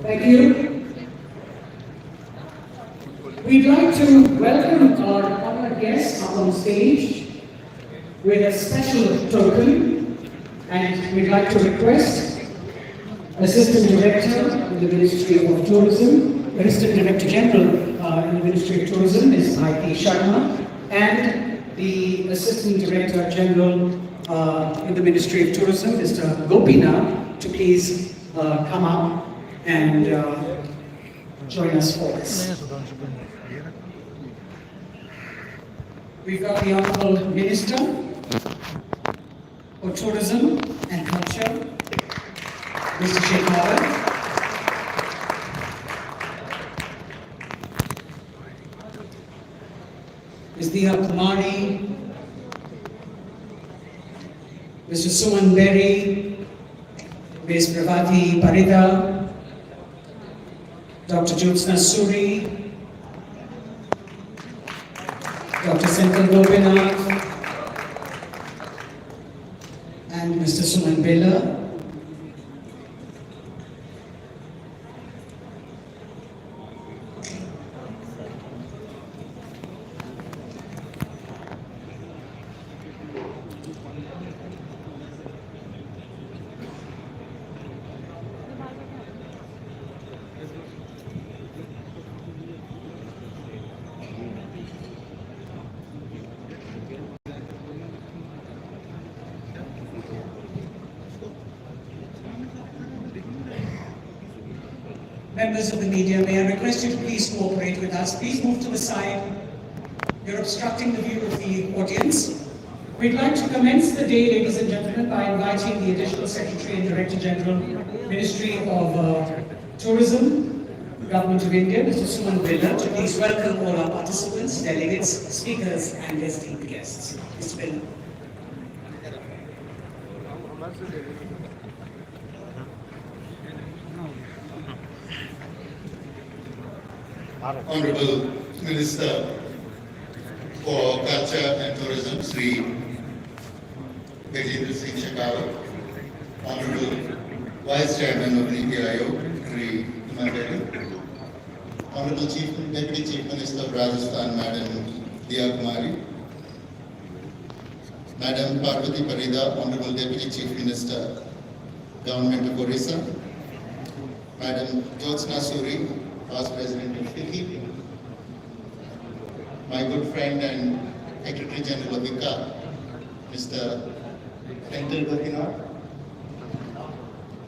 Thank you. We'd like to welcome our honored guests up on stage with a special token, and we'd like to request Assistant Director in the Ministry of Tourism, Assistant Director General in the Ministry of Tourism, Ms. I.P. Sharma, and the Assistant Director General in the Ministry of Tourism, Mr. Gopinath, to please come up and join us for this. We've got the Honourable Minister for Tourism and Culture, Mr. Shekhawat. Ms. Diya Kumari, Mr. Suman Berry, Ms. Pravati Parida, Dr. Jyotsna Suri, Dr. Senthil Gopinath, and Mr. Suman Bella. Members of the media, may I request you to please cooperate with us. Please move to the side. You're obstructing the view of the audience. We'd like to commence the day, ladies and gentlemen, by inviting the Additional Secretary and Director General, Ministry of Tourism, Government of India, Mr. Suman Bella, to please welcome all our participants, delegates, speakers, and esteemed guests. Mr. Bella. Honorable Minister for Culture and Tourism, Sri Gajendra Singh Shekhawat, Honorable Vice Chairman of Niti Aayog, Sri Hima Behgal, Honorable Deputy Chief Minister of Rajasthan, Madam Diya Kumari, Madam Parvati Parida, Honorable Deputy Chief Minister, Government of Orissa, Madam Jyotsna Suri, Past President of FICCI, my good friend and Secretary General of ICA, Mr. Senthil Gopinath,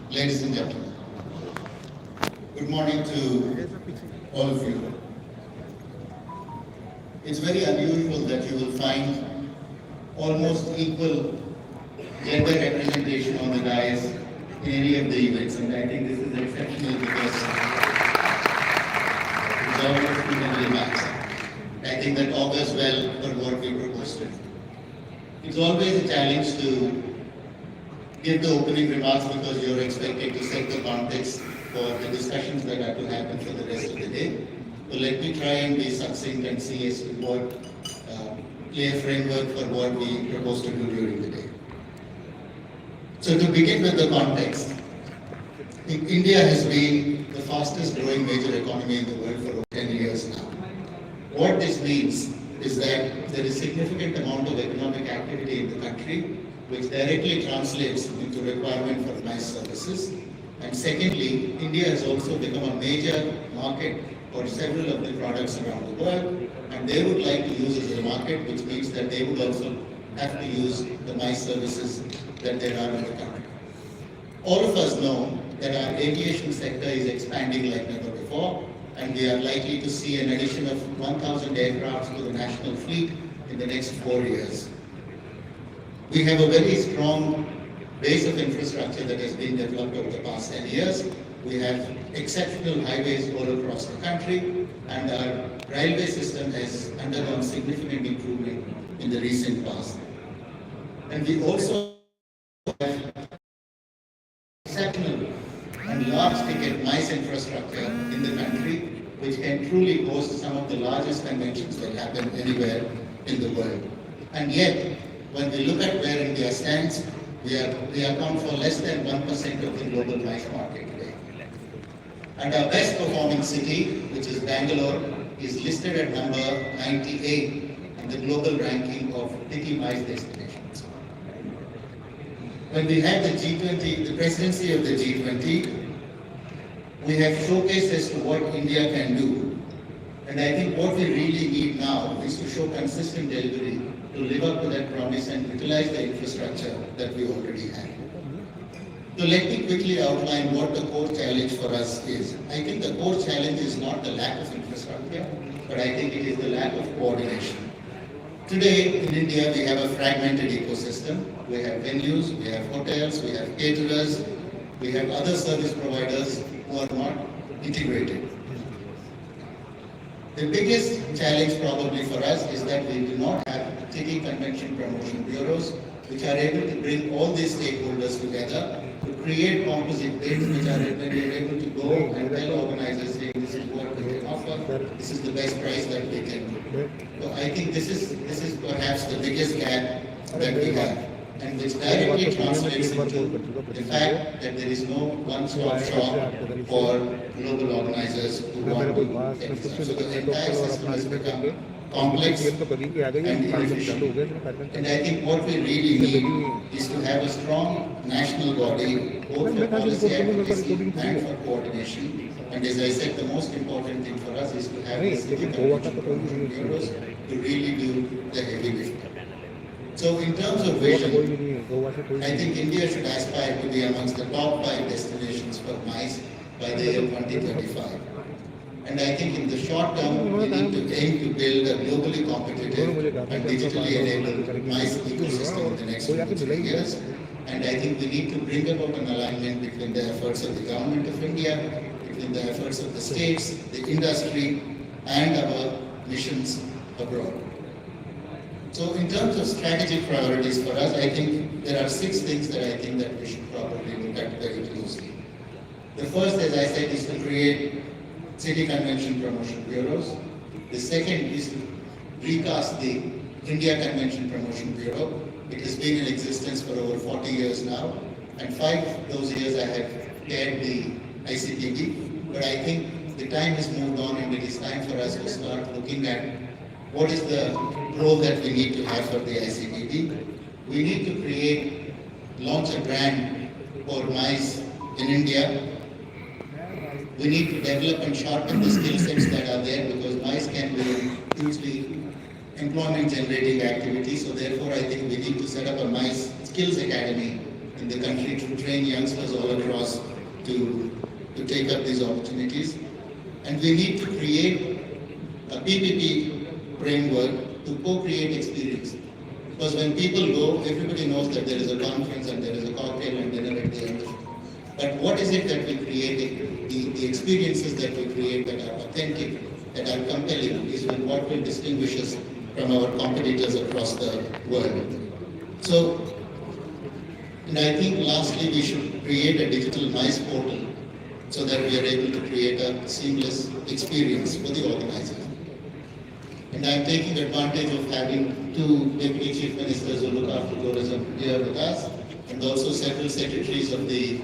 ladies and gentlemen, good morning to all of you. It's very unusual that you will find almost equal gender representation on the dais in any of the events, and I think this is exceptional because I think that augurs well for what we propose to do. It's always a challenge to give the opening remarks because you're expected to set the context for the discussions that are to happen for the rest of the day. So let me try and be succinct and see as to what lay a framework for what we propose to do during the day. So to begin with the context, India has been the fastest growing major economy in the world for over 10 years now. What this means is that there is significant amount of economic activity in the country which directly translates into requirement for MICE services. And secondly, India has also become a major market for several of the products around the world, and they would like to use as a market, which means that they would also have to use the MICE services that there are in the country. All of us know that our aviation sector is expanding like never before, and we are likely to see an addition of 1,000 aircraft to the national fleet in the next 4 years. We have a very strong base of infrastructure that has been developed over the past 10 years. We have exceptional highways all across the country, and our railway system has undergone significant improvement in the recent past. And we also have exceptional and large ticket MICE infrastructure in the country, which can truly host some of the largest conventions that happen anywhere in the world. And yet, when we look at where India stands, we account for less than 1% of the global MICE market today. And our best performing city, which is Bangalore, is listed at number 98 in the global ranking of Tiki MICE destinations. When we had the G20, the presidency of the G20, we have showcased as to what India can do. And I think what we really need now is to show consistent delivery to live up to that promise and utilize the infrastructure that we already have. So let me quickly outline what the core challenge for us is. I think the core challenge is not the lack of infrastructure, but I think it is the lack of coordination. Today in India, we have a fragmented ecosystem. We have venues, we have hotels, we have caterers, we have other service providers who are not integrated. The biggest challenge probably for us is that we do not have city convention promotion bureaus which are able to bring all these stakeholders together to create composite bids which are able to go and tell organizers saying this is what we can offer, this is the best price that we can do. So I think this is perhaps the biggest gap that we have, and which directly translates into the fact that there is no one-stop shop for global organizers who want to get this. So the entire system has become complex and inefficient. And I think what we really need is to have a strong national body, both for policy advocacy and for coordination. And as I said, the most important thing for us is to have the city convention promotion bureaus to really do the heavy lifting. So in terms of vision, I think India should aspire to be amongst the top 5 destinations for MICE by the year 2035. And I think in the short term, we need to aim to build a globally competitive and digitally enabled MICE ecosystem in the next 2 to 3 years. And I think we need to bring about an alignment between the efforts of the government of India, between the efforts of the states, the industry, and our missions abroad. So in terms of strategic priorities for us, I think there are 6 things that I think that we should probably look at very closely. The first, as I said, is to create city convention promotion bureaus. The second is to recast the India Convention Promotion Bureau. It has been in existence for over 40 years now, and 5 of those years I have chaired the ICPB. But I think the time has moved on, and it is time for us to start looking at what is the role that we need to have for the ICPB. We need to launch a brand for MICE in India. We need to develop and sharpen the skill sets that are there, because MICE can be a hugely employment generating activity. So therefore I think we need to set up a MICE skills academy in the country to train youngsters all across to take up these opportunities. And we need to create a PPP framework to co-create experience. Because when people go, everybody knows that there is a conference and there is a cocktail and dinner at the end. But what is it that we create? The experiences that we create that are authentic, that are compelling, is what will distinguish us from our competitors across the world. So, and I think lastly, we should create a digital MICE portal so that we are able to create a seamless experience for the organizers. And I'm taking advantage of having 2 deputy chief ministers who look after tourism here with us, and also several secretaries of the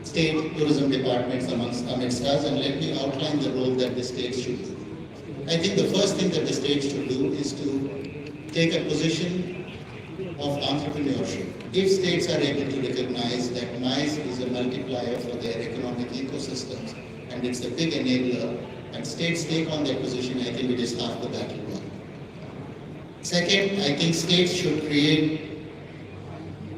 state tourism departments amidst us, and let me outline the role that the states should do. I think the first thing that the states should do is to take a position of entrepreneurship. If states are able to recognize that MICE is a multiplier for their economic ecosystems, and it's a big enabler, and states take on that position, I think it is half the battle won. Second, I think states should create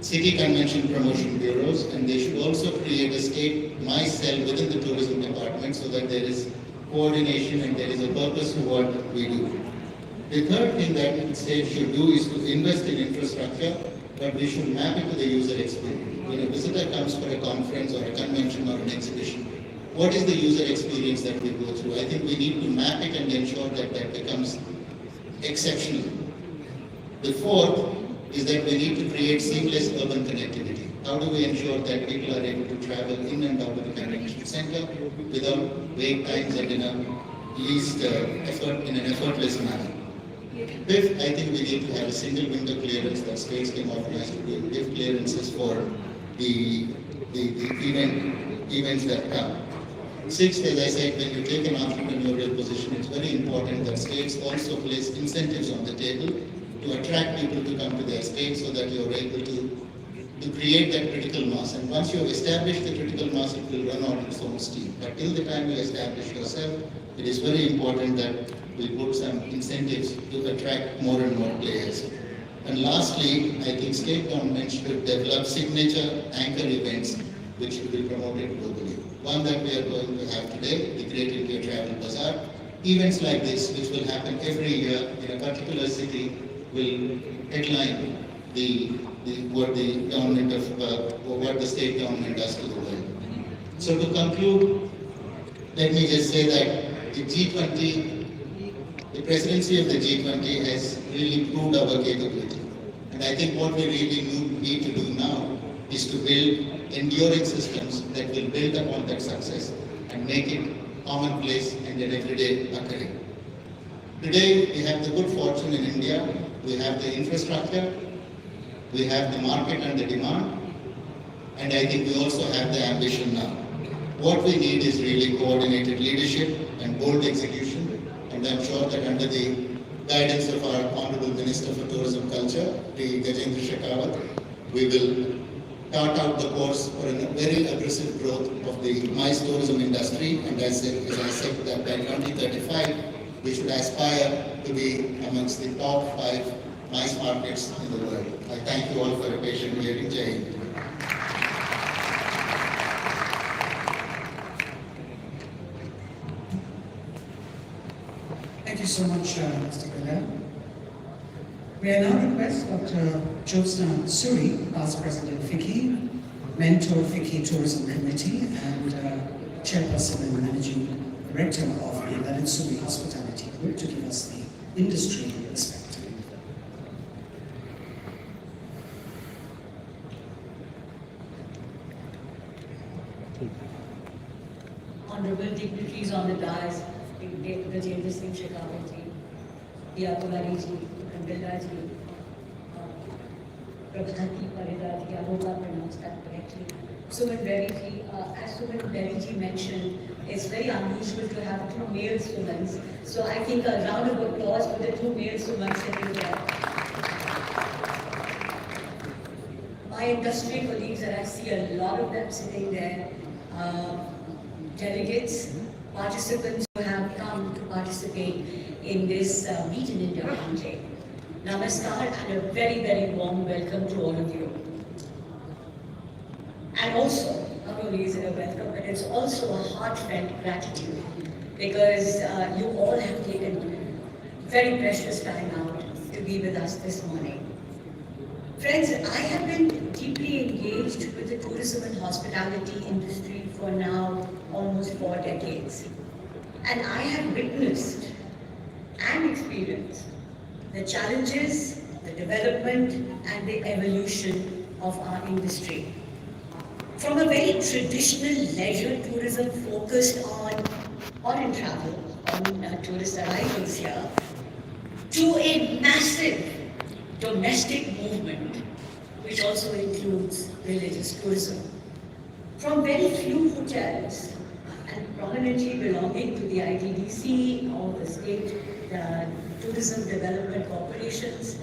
city convention promotion bureaus, and they should also create a state MICE cell within the tourism department so that there is coordination and there is a purpose to what we do. The third thing that states should do is to invest in infrastructure, but we should map it to the user experience. When a visitor comes for a conference or a convention or an exhibition, what is the user experience that we go through? I think we need to map it and ensure that that becomes exceptional. The fourth is that we need to create seamless urban connectivity. How do we ensure that people are able to travel in and out of the convention center without wait times and in an effortless manner? Fifth, I think we need to have a single window clearance that states can authorize to give clearances for the events that come. Sixth, as I said, when you take an entrepreneurial position, it's very important that states also place incentives on the table to attract people to come to their state so that you're able to create that critical mass. And once you have established the critical mass, it will run on its own steam. But till the time you establish yourself, it is very important that we put some incentives to attract more and more players. And lastly, I think state governments should develop signature anchor events which should be promoted globally. One that we are going to have today, the Great India Travel Bazaar. Events like this, which will happen every year in a particular city, will headline what the government of what the state government does to the world. So to conclude, let me just say that the G20, the presidency of the G20 has really proved our capability. And I think what we really need to do now is to build enduring systems that will build upon that success and make it commonplace and an everyday occurring. Today, we have the good fortune in India, we have the infrastructure, we have the market and the demand, and I think we also have the ambition now. What we need is really coordinated leadership and bold execution, and I'm sure that under the guidance of our Honorable Minister for Tourism Culture, P. Gajendra Shekhawat, we will chart out the course for a very aggressive growth of the MICE tourism industry, and as I said, that by 2035, we should aspire to be amongst the top 5 MICE markets in the world. I thank you all for your patient hearing. Jai Hind. Thank you so much, Mr. Kalel. We are now request Dr. Jyotsna Suri, Past President FICCI, Mentor FICCI Tourism Committee, and Chairperson and Managing Director of the Lalit Suri Hospitality Group, to give us the industry perspective. Honorable dignitaries on the dais, Gajendra Singh Shekhawat ji, Diya Tiwari ji, Kandila ji, Prabhati Parida ji, I hope I pronounced that correctly. Suman Berry ji, as Suman Berry ji mentioned, it's very unusual to have 2 male Sumans. So I think a round of applause for the 2 male Sumans sitting there. My industry colleagues, and I see a lot of them sitting there, delegates, participants who have come to participate in this Meet in India Country. Namaskar and a very, very warm welcome to all of you. And also, not only is it a welcome, but it's also a heartfelt gratitude because you all have taken very precious time out to be with us this morning. Friends, I have been deeply engaged with the tourism and hospitality industry for now almost 4 decades. And I have witnessed and experienced the challenges, the development and the evolution of our industry. From a very traditional leisure tourism focused on foreign travel, on tourist arrivals here, to a massive domestic movement, which also includes religious tourism. From very few hotels, and prominently belonging to the ITDC or the state tourism development corporations,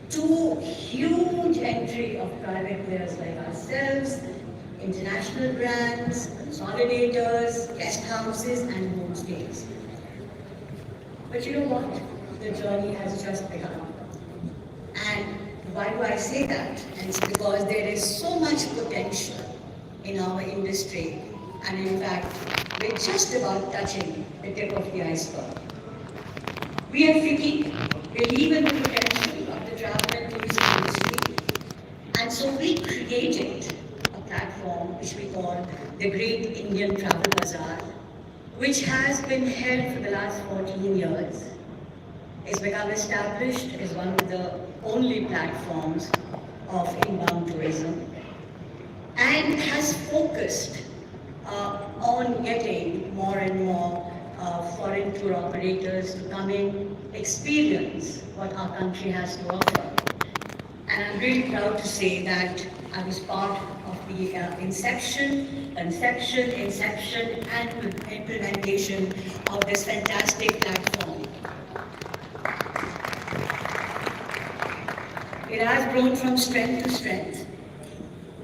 to huge entry of private players like ourselves, international brands, consolidators, guest houses and homestays. But you know what? The journey has just begun. And why do I say that? And it's because there is so much potential in our industry, and in fact, we're just about touching the tip of the iceberg. We at FICCI believe in the potential of the travel and tourism industry, and so we created a platform which we call the Great Indian Travel Bazaar, which has been held for the last 14 years. It's become established as one of the only platforms of inbound tourism and has focused on getting more and more foreign tour operators to come in, experience what our country has to offer. And I'm really proud to say that I was part of the inception, and implementation of this fantastic platform. It has grown from strength to strength.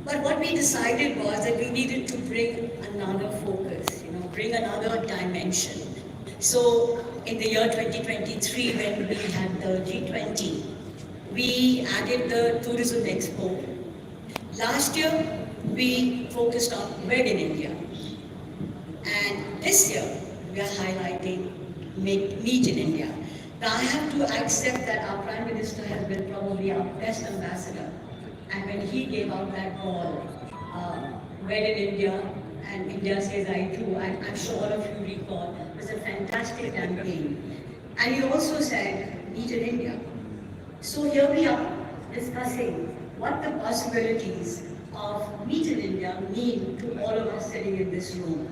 But what we decided was that we needed to bring another focus, bring another dimension. So in the year 2023, when we had the G20, we added the Tourism Expo. Last year, we focused on Made in India. And this year, we are highlighting Meet in India. Now I have to accept that our Prime Minister has been probably our best ambassador. And when he gave out that call, Made in India, and India says I do, I'm sure all of you recall, it was a fantastic campaign. And he also said, Meet in India. So here we are discussing what the possibilities of Meet in India mean to all of us sitting in this room.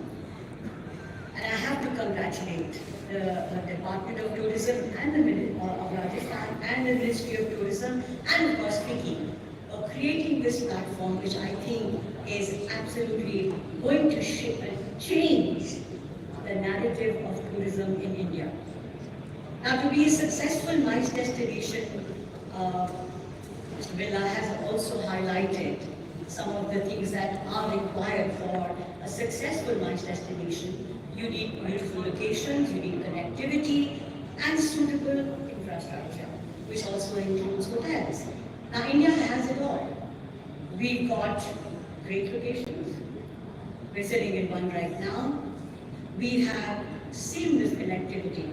And I have to congratulate the Department of Tourism and the of Rajasthan and the Ministry of Tourism and of course FICCI for creating this platform, which I think is absolutely going to change the narrative of tourism in India. Now, to be a successful MICE destination, Mr. Birla has also highlighted some of the things that are required for a successful MICE destination. You need beautiful locations, you need connectivity, and suitable infrastructure, which also includes hotels. Now, India has it all. We've got great locations. We're sitting in one right now. We have seamless connectivity.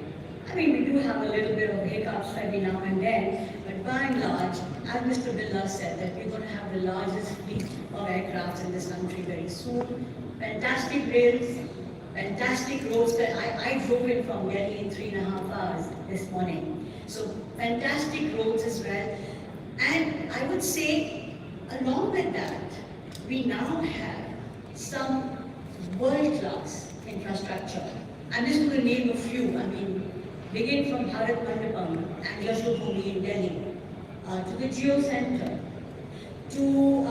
I mean, we do have a little bit of hiccups every now and then, but by and large, as Mr. Birla said, that we're going to have the largest fleet of aircrafts in this country very soon. Fantastic rails, fantastic roads. That I drove in from Delhi in 3.5 hours this morning. So fantastic roads as well. And I would say, along with that, we now have some world-class infrastructure. I'm just going to name a few. I mean, begin from Bharat Mandapam and Yashobhoomi in Delhi, to the Geo Center, to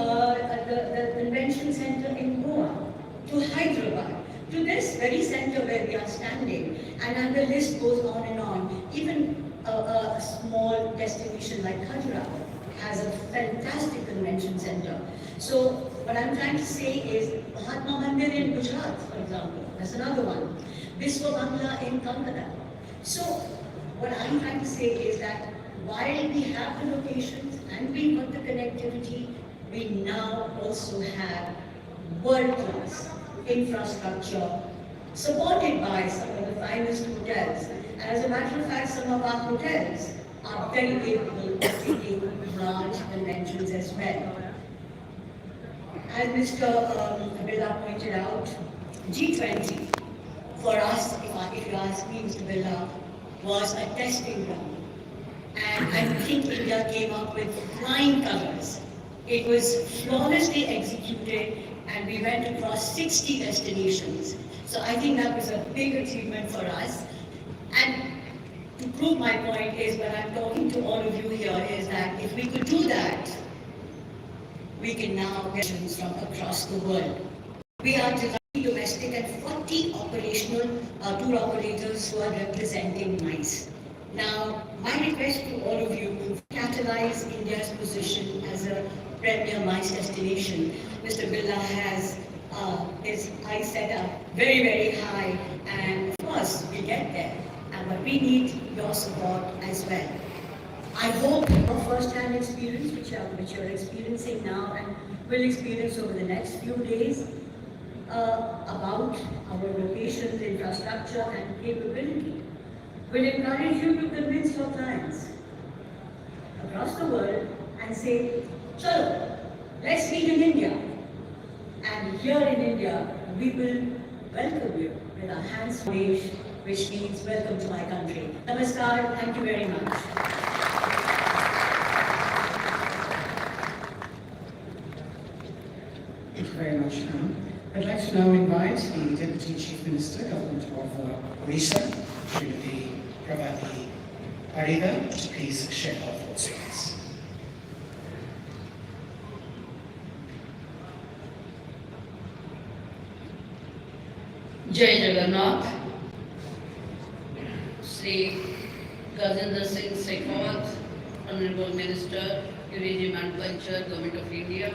the Convention Center in Goa, to Hyderabad, to this very center where we are standing, and the list goes on and on. Even a small destination like Khajuraho has a fantastic convention center. So what I'm trying to say is Mahatma Mandir in Gujarat, for example, that's another one. Viswa Bangla in Kolkata. So what I'm trying to say is that while we have the locations and we've got the connectivity, we now also have world-class infrastructure supported by some of the finest hotels. And as a matter of fact, some of our hotels are very capable of taking large conventions as well. As Mr. Birla pointed out, G20 for us, if you ask me, Mr. Birla, was a testing ground. And I think India came up with flying colors. It was flawlessly executed, and we went across 60 destinations. So I think that was a big achievement for us. And to prove my point is, when I'm talking to all of you here, is that if we could do that, we can now get questions from across the world. We are domestic and 40 operational tour operators who are representing MICE. Now, my request to all of you to catalyze India's position as a premier MICE destination. Mr. Birla has his eyes set up very, very high, and of course, we get there. But we need your support as well. I hope your first-hand experience, which you're experiencing now and will experience over the next few days, about our locations, infrastructure, and capability, will encourage you to convince your clients across the world and say, "Chalo, let's meet in India." And here in India, we will welcome you with our hands raised, which means welcome to my country. Namaskar, thank you very much. Thank you very much, Anne. I'd like to now invite the Deputy Chief Minister, Government of Odisha, Srimati Pravati Parider, to please share her thoughts with us. Jai Jagannath, Sri Gajendra Singh Shekhawat, Honorable Minister, Tourism and Culture, Government of India,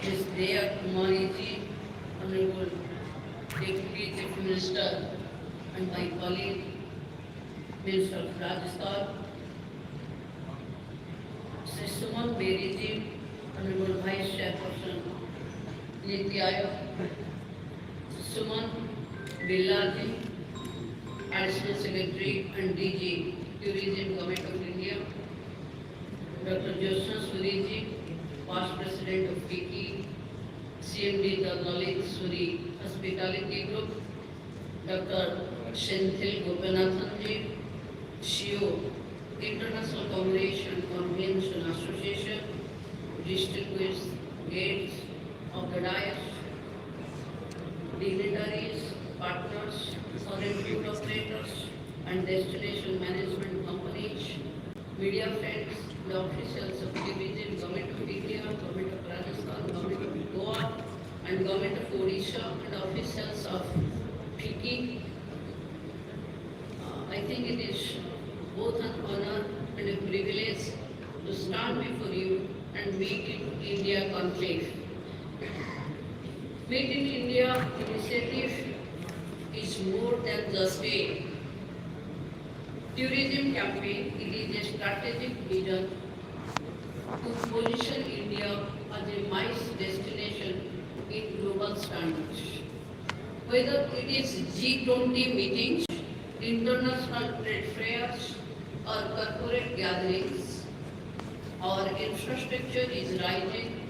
Ms. Deya Kumari ji, Honorable Deputy Chief Minister, and my colleague, Minister of Rajasthan, Sri Suman Beri ji, Honorable Vice Chairperson, Niti Aayog, Suman Billa ji, Additional Secretary and DG, Tourism, Government of India, Dr. Josna Suri ji, Past President of FICCI, CMD The Knowledge Suri Hospitality Group, Dr. Senthil Gopinathan ji, CEO, International Congregation Convention Association, distinguished guests of the dais, dignitaries, partners, foreign tour operators, and destination management companies, media friends, the officials of TVG, Government of India, Government of Rajasthan, Government of Goa, and Government of Odisha, and officials of FICCI. I think it is both an honor and a privilege to stand before you and Make in India conclave. Make in India initiative is more than just a tourism campaign. It is a strategic vision to position India as a MICE destination in global standards. Whether it is G20 meetings, international trade fairs, or corporate gatherings, our infrastructure is rising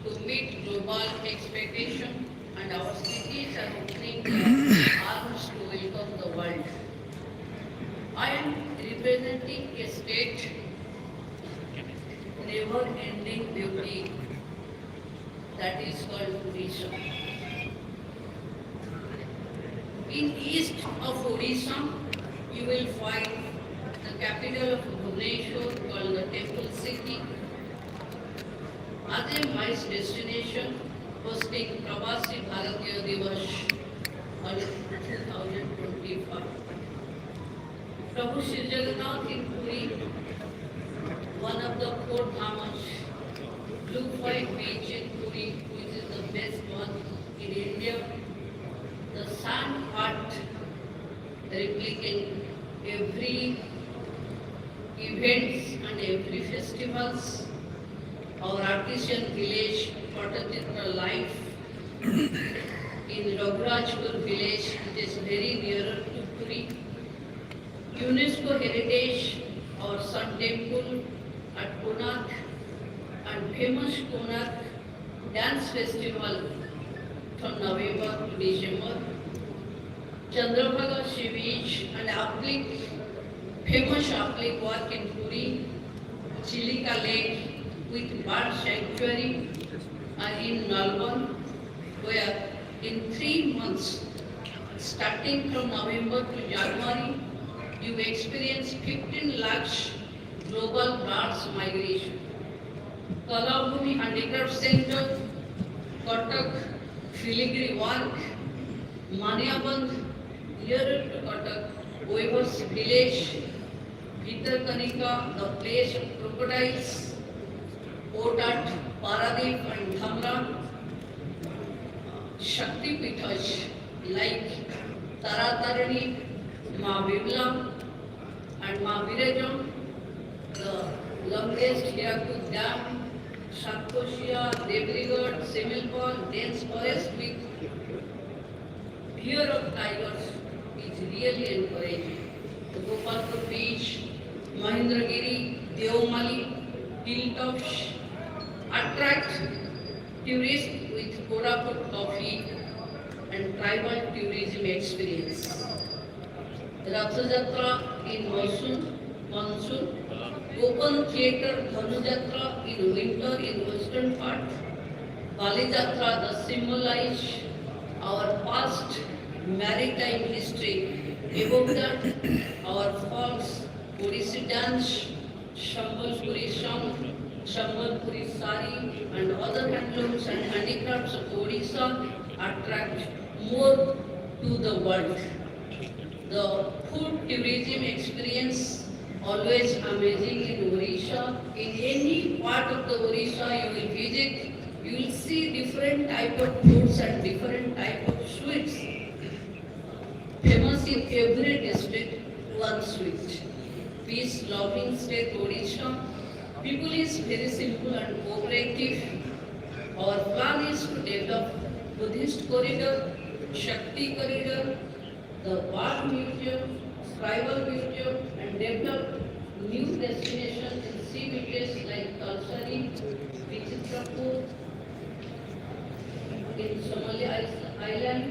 to meet global expectation, and our cities are opening their arms to welcome the world. I am representing a state never-ending beauty that is called Odisha. In east of Odisha, you will find the capital of Bhubaneswar called the Temple City. As a MICE destination, hosting Pravasi Bharatiya Divas on 2025. Prabhu Shri Jagannath in Puri, one of the four dhamas, Blue White Beach in Puri, which is the best one in India. The sand art replicating every events and every festivals. Our artisan village, Patachitra life in Raghurajpur village, it is very near to Puri. UNESCO heritage, our Sun Temple at Konark, and famous Konark dance festival from November to December. Chandrabhaga Sea Beach and Aplik, famous Aplik work in Puri, Chilika Lake with bird sanctuary, and in Nalban, where in 3 months, starting from November to January, you experience 15 lakhs global birds migration. Kalabhumi Handicraft Center, Katak, Filigree work, Maniaband, nearer to Katak, Waivas village, Bhitarkanika, the place of crocodiles, Port at Paradip and Dhamra, Shakti Pithas like Taratarani, Ma Bimla, and Ma Virajam, the longest Hirakud Dam, Satkoshia, Debrigad, Semilpal, dense forest with fear of tigers is really encouraging. The Gopalpur Beach, Mahendragiri, Deomali, hilltops attract tourists with Koraput coffee and tribal tourism experience. Ratha Jatra in monsoon, open theatre Dhanu Jatra in winter in western part, Bali Jatra that symbolize our past maritime history. Above that, our folks, Odissi dance, Shambalpuri song, Shambalpuri sari, and other handlooms and handicrafts of Odisha attract more to the world. The food tourism experience always amazing in Odisha. In any part of the Odisha you will visit, you will see different type of foods and different type of sweets. Famous in every district, one sweet. Peace loving state Odisha. People is very simple and cooperative. Our plan is to develop Buddhist corridor, Shakti corridor, the Bard Museum, Tribal Museum, and develop new destinations in sea beaches like Kalsari, Vichitrapur, in Somali Island.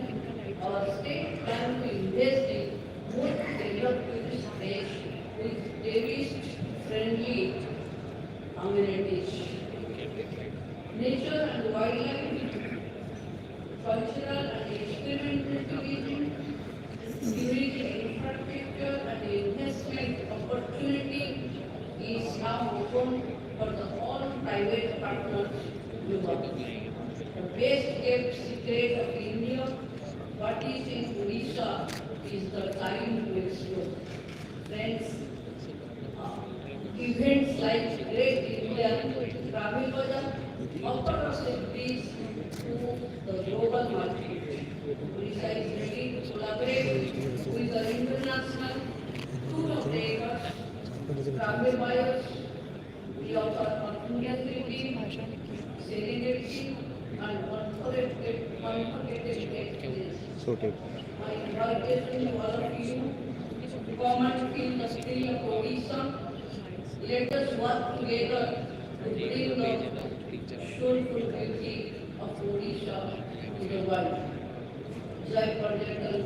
Our state plan to invest in more developed tourist place with tourist-friendly amenities. Nature and wildlife, cultural and experimental tourism, tourism infrastructure and investment opportunity is now open for the all private partners globally. The best kept secret of India, what is in Odisha, is the time to explore. Friends, events like Great Indian Travel Bazaar offer possibilities to the global market. Odisha is ready to collaborate with the international tour operators, travel buyers. We offer opportunity, serenity, and unforgettable experience. My invitation to all of you to come and feel the spirit of Odisha. Let us work together to bring the soulful beauty of Odisha to the world. Jai Parjatal,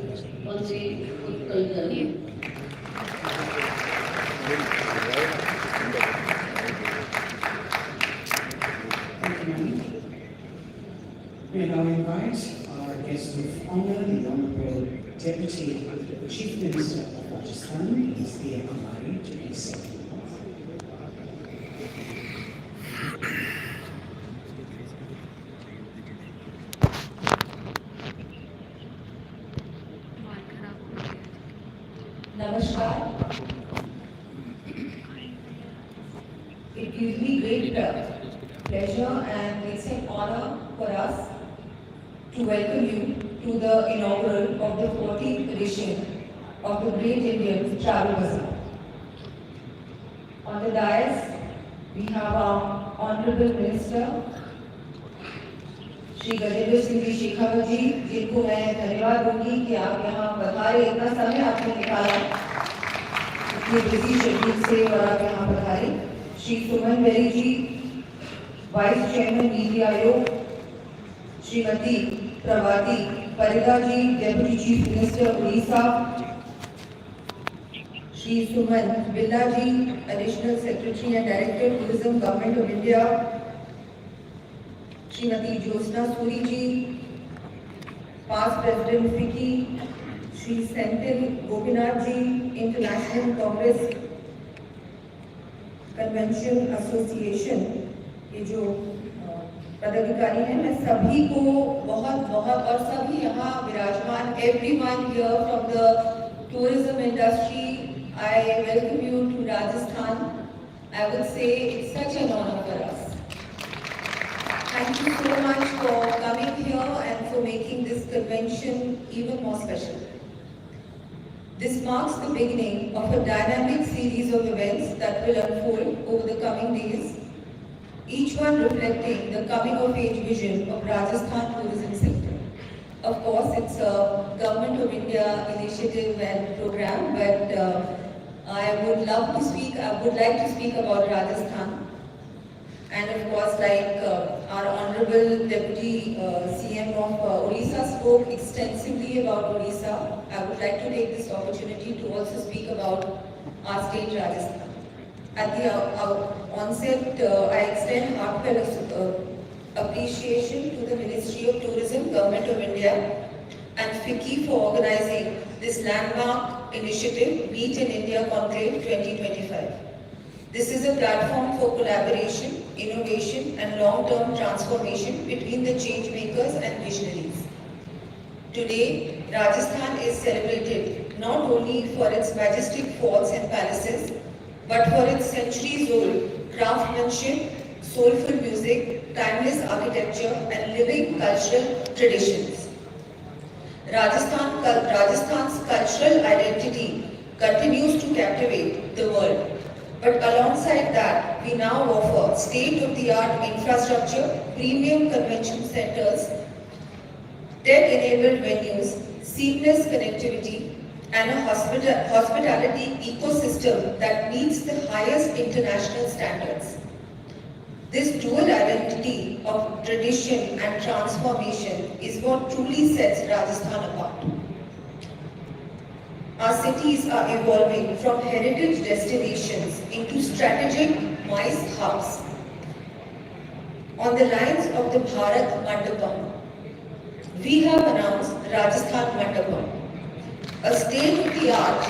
Vande Utkal Jani. Thank you, ma'am. We now invite our guest of honor, the Honorable Deputy Chief Minister of Rajasthan, Ms. Diya Kumari, to be second. Namaskar. It gives me great pleasure and it's an honor for us to welcome you to the inaugural of the 14th edition of the Great Indian Travel Bazaar. On the dais, we have our Honorable Minister, Shri Gajendra Singh ji Shekhawat जी, जिनको मैं धन्यवाद दूंगी कि आप यहाँ पधारे, इतना समय आपने निकाला इतने बिजी शेड्यूल से और आप यहाँ पधारे। Shri Suman Bery ji, vice chairman NITI Aayog, Shrimati Prabhati Parida ji, deputy chief minister Orissa, Shri Suman Billa ji, additional secretary and director tourism government of India, Shrimati Jyotsna Suri ji, past president FICCI, Shri Senthil Gopinath ji, international congress convention association के जो पदाधिकारी हैं, मैं सभी को बहुत बहुत और सभी यहाँ विराजमान everyone here from the tourism industry, I welcome you to Rajasthan. I would say it's such an honor for us. Thank you so much for coming here and for making this convention even more special. This marks the beginning of a dynamic series of events that will unfold over the coming days, each one reflecting the coming of age vision of Rajasthan tourism sector. Of course, it's a Government of India initiative and program, but I would like to speak about Rajasthan. And of course, like our Honorable Deputy CM of Odisha spoke extensively about Odisha, I would like to take this opportunity to also speak about our state Rajasthan. At the onset, I extend heartfelt appreciation to the Ministry of Tourism, Government of India, and FICCI for organizing this landmark initiative, Meet in India Conclave 2025. This is a platform for collaboration, innovation and long-term transformation between the change makers and visionaries. Today, Rajasthan is celebrated not only for its majestic forts and palaces, but for its centuries-old craftsmanship, soulful music, timeless architecture, and living cultural traditions. Rajasthan's cultural identity continues to captivate the world. But alongside that, we now offer state-of-the-art infrastructure, premium convention centers, tech-enabled venues, seamless connectivity, and a hospitality ecosystem that meets the highest international standards. This dual identity of tradition and transformation is what truly sets Rajasthan apart. Our cities are evolving from heritage destinations into strategic MICE hubs. On the lines of the Bharat Mandapam, we have announced Rajasthan Mandapam, a state-of-the-art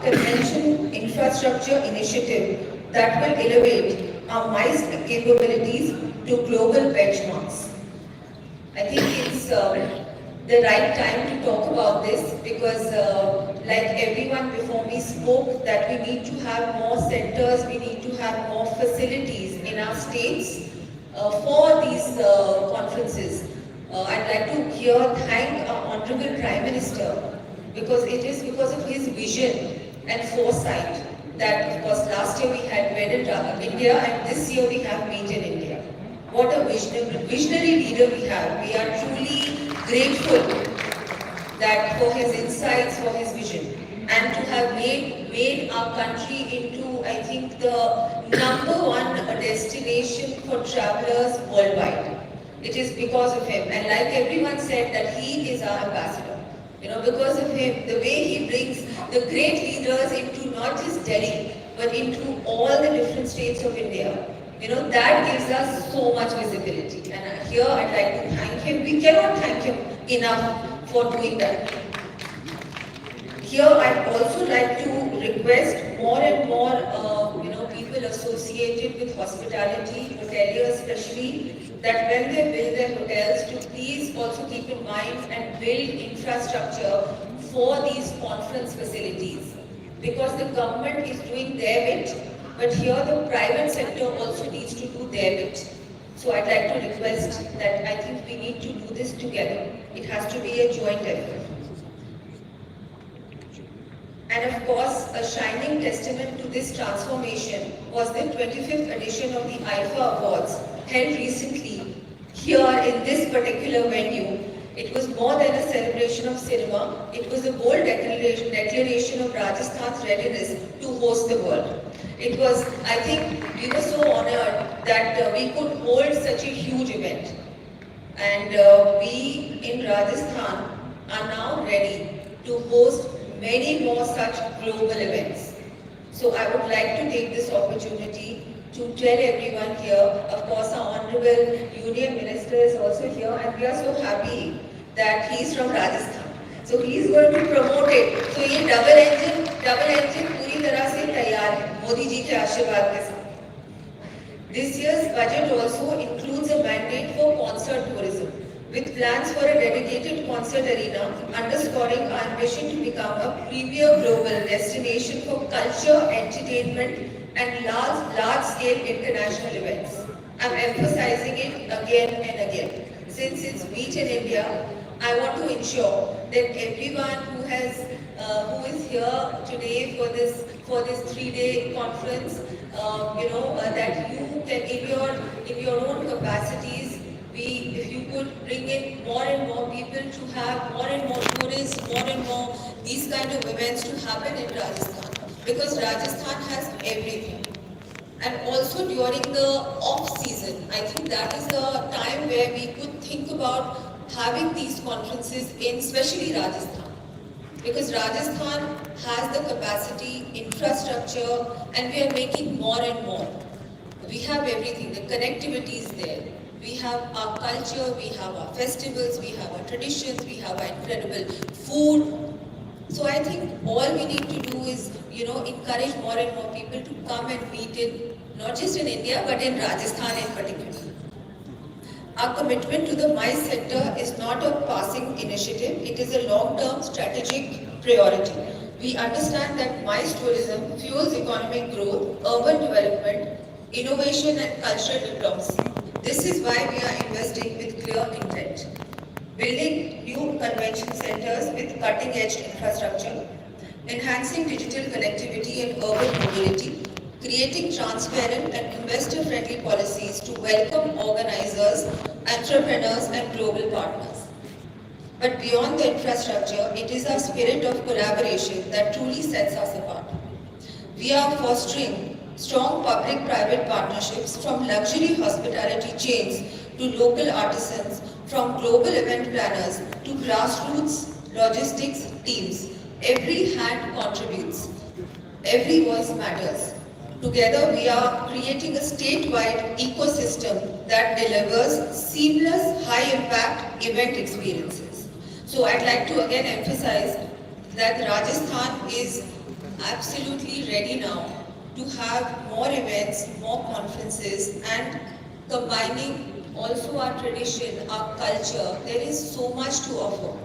convention infrastructure initiative that will elevate our MICE capabilities to global benchmarks. I think it's the right time to talk about this because like everyone before me spoke that we need to have more centers, we need to have more facilities in our states for these conferences. I'd like to here thank our Honorable Prime Minister because it is because of his vision and foresight that of course last year we had Made in India and this year we have Meet in India. What a visionary leader we have. We are truly grateful that for his insights, for his vision and to have made our country into, I think, the #1 destination for travelers worldwide. It is because of him. And like everyone said, that he is our ambassador. You know, because of him, the way he brings the great leaders into not just Delhi, but into all the different states of India. You know, that gives us so much visibility. And here I'd like to thank him. We cannot thank him enough for doing that. Here I'd also like to request more and more, people associated with hospitality, hoteliers especially, that when they build their hotels, to please also keep in mind and build infrastructure for these conference facilities. Because the government is doing their bit, but here the private sector also needs to do their bit. So I'd like to request that I think we need to do this together. It has to be a joint effort. And of course, a shining testament to this transformation was the 25th edition of the IFA Awards held recently here in this particular venue. It was more than a celebration of cinema. It was a bold declaration of Rajasthan's readiness to host the world. It was, I think, we were so honored that we could hold such a huge event. And we in Rajasthan are now ready to host many more such global events. So I would like to take this opportunity to tell everyone here, of course our Honorable Union Minister is also here and we are so happy that he is from Rajasthan. So he is going to promote it. So ये double engine पूरी तरह से तैयार है मोदी जी के आशीर्वाद के साथ. This year's budget also includes a mandate for concert tourism, with plans for a dedicated concert arena, underscoring our ambition to become a premier global destination for culture, entertainment, and large-scale international events. I'm emphasizing it again and again. Since it's Meet in India, I want to ensure that everyone who is here today for this 3-day conference, that you can in your own capacities. If you could bring in more and more people to have more and more tourists, more and more these kind of events to happen in Rajasthan. Because Rajasthan has everything. And also during the off-season, I think that is the time where we could think about having these conferences in especially Rajasthan. Because Rajasthan has the capacity, infrastructure, and we are making more and more. We have everything, the connectivity is there. We have our culture, we have our festivals, we have our traditions, we have our incredible food. So I think all we need to do is, encourage more and more people to come and meet in, not just in India, but in Rajasthan in particular. Our commitment to the MICE sector is not a passing initiative, it is a long-term strategic priority. We understand that MICE tourism fuels economic growth, urban development, innovation and cultural diplomacy. This is why we are investing with clear intent. Building new convention centers with cutting-edge infrastructure, enhancing digital connectivity and urban mobility, creating transparent and investor-friendly policies to welcome organizers, entrepreneurs and global partners. But beyond the infrastructure, it is our spirit of collaboration that truly sets us apart. We are fostering strong public-private partnerships from luxury hospitality chains to local artisans, from global event planners to grassroots logistics teams. Every hand contributes. Every voice matters. Together, we are creating a statewide ecosystem that delivers seamless, high-impact event experiences. So I'd like to again emphasize that Rajasthan is absolutely ready now to have more events, more conferences, and combining also our tradition, our culture. There is so much to offer.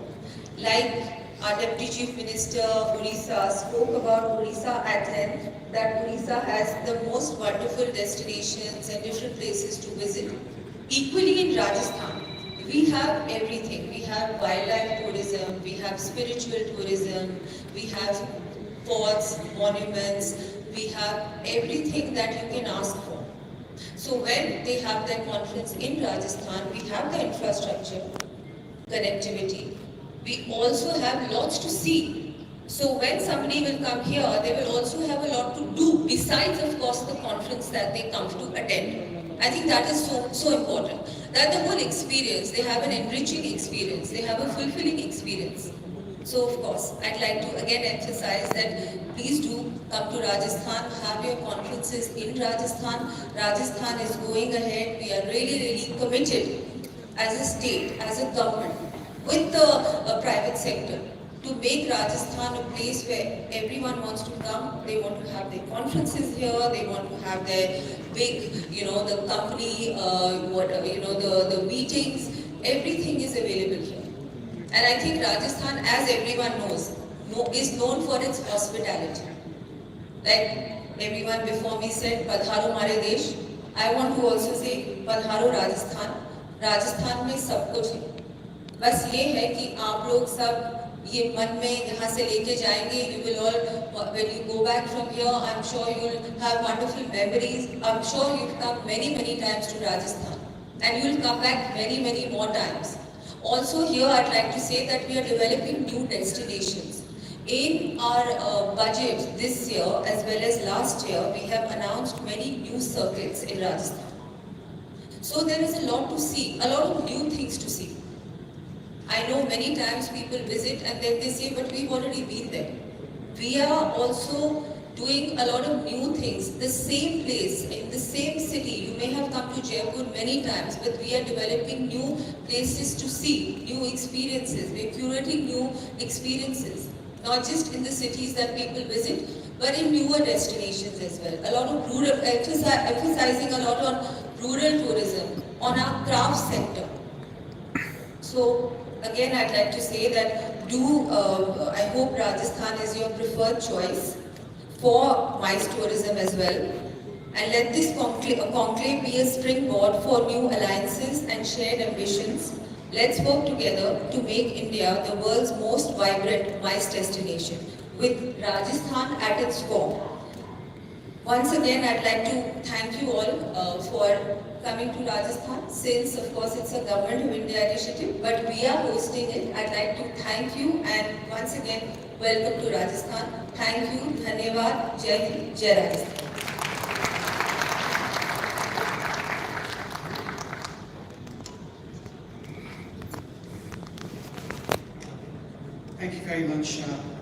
Like our Deputy Chief Minister, Odisha, spoke about Odisha at length, that Odisha has the most wonderful destinations and different places to visit. Equally in Rajasthan, we have everything. We have wildlife tourism, we have spiritual tourism, we have forts, monuments, we have everything that you can ask for. So when they have their conference in Rajasthan, we have the infrastructure, connectivity. We also have lots to see. So when somebody will come here, they will also have a lot to do besides, of course, the conference that they come to attend. I think that is so important. That the whole experience, they have an enriching experience, they have a fulfilling experience. So of course, I'd like to again emphasize that please do come to Rajasthan, have your conferences in Rajasthan. Rajasthan is going ahead. We are really committed as a state, as a government, with the private sector to make Rajasthan a place where everyone wants to come. They want to have their conferences here. They want to have their big, the company, the meetings. Everything is available here. And I think Rajasthan, as everyone knows, is known for its hospitality. Like everyone before me said, Padharo Mare Desh. I want to also say, Padharo Rajasthan. Rajasthan में सब कुछ है. बस ये है कि आप लोग सब ये मन में यहाँ से लेके जाएंगे. You will all, when you go back from here, I'm sure you will have wonderful memories. I'm sure you've come many times to Rajasthan, and you will come back many more times. Also here, I'd like to say that we are developing new destinations. In our budget this year as well as last year, we have announced many new circuits in Rajasthan. So there is a lot to see, a lot of new things to see. I know many times people visit and then they say, but we've already been there. We are also doing a lot of new things. The same place, in the same city, you may have come to Jaipur many times, but we are developing new places to see, new experiences. We're curating new experiences, not just in the cities that people visit, but in newer destinations as well. A lot of rural, emphasizing a lot on rural tourism, on our craft sector. So again, I'd like to say that I hope Rajasthan is your preferred choice for MICE tourism as well. And let this conclave be a springboard for new alliances and shared ambitions. Let's work together to make India the world's most vibrant MICE destination, with Rajasthan at its core. Once again, I'd like to thank you all for coming to Rajasthan, since of course it's a Government of India initiative, but we are hosting it. I'd like to thank you and once again, welcome to Rajasthan. Thank you, Dhanyavad, Jai Hind, Jai Rajasthan. Thank you very much.